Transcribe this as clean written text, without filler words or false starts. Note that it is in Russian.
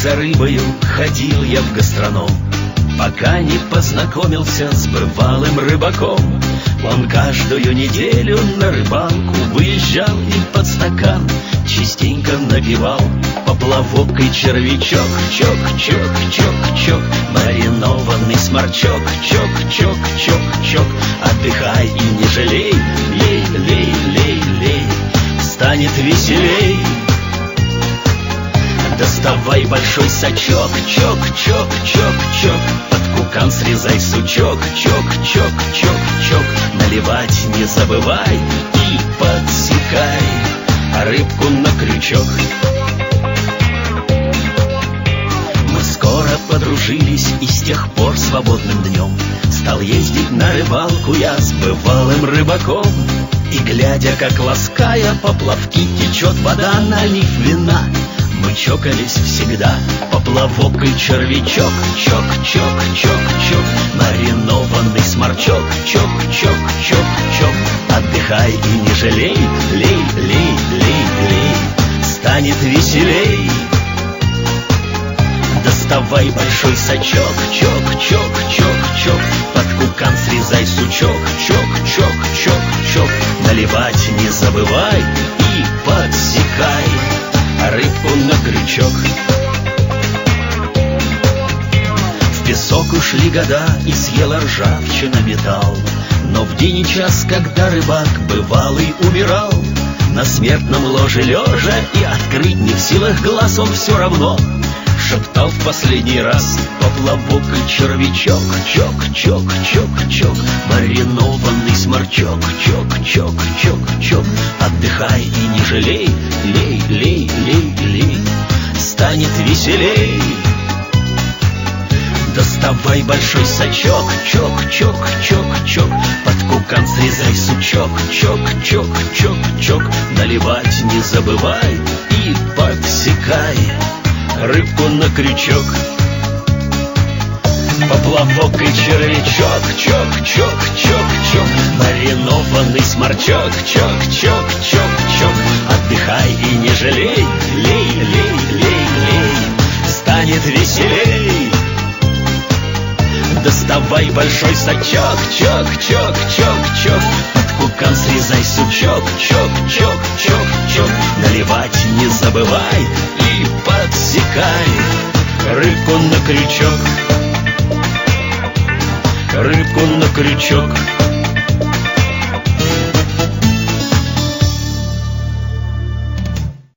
за рыбою ходил я в гастроном, пока не познакомился с бывалым рыбаком. Он каждую неделю на рыбалку выезжал и под стакан частенько напевал поплавок и червячок. Чок-чок-чок-чок, маринованный сморчок. Чок-чок-чок-чок, отдыхай и не жалей. Лей-лей-лей-лей, станет веселей. Доставай большой сачок. Чок-чок-чок-чок, под кукан срезай сучок. Чок-чок-чок-чок, наливать не забывай и подсекай рыбку на крючок. Мы скоро подружились, и с тех пор свободным днем стал ездить на рыбалку я с бывалым рыбаком. И глядя, как лаская поплавки течет вода, налив вина, мы чокались всегда, поплавок и червячок. Чок-чок-чок-чок, маринованный сморчок. Чок-чок-чок-чок, отдыхай и не жалей. Лей-лей-лей-лей, станет веселей. Доставай большой сачок. Чок-чок-чок-чок, под кукан срезай сучок. Чок-чок-чок-чок, наливать не забывай и подсекай рыбку на крючок. В песок ушли года, и съела ржавчина металл. Но в день и час, когда рыбак бывалый умирал, на смертном ложе лежа и открыть не в силах глаз, он все равно шептал в последний раз поплавок и червячок. Чок-чок-чок-чок, маринованный сморчок. Чок-чок-чок-чок, отдыхай и не жалей. Лей-лей-лей-лей, станет веселей. Доставай большой сачок. Чок-чок-чок-чок, под кукан срезай сучок. Чок-чок-чок-чок, наливать не забывай и подсекай рыбку на крючок. Поплавок и червячок. Чок-чок-чок-чок, маринованный сморчок. Чок-чок-чок-чок, отдыхай и не жалей. Лей-лей-лей-лей, станет веселей. Доставай большой сачок. Чок-чок-чок-чок, под кукан срезай сучок. Чок-чок-чок-чок, наливать не забывай и подсекай рыбку на крючок. Рыбку на крючок.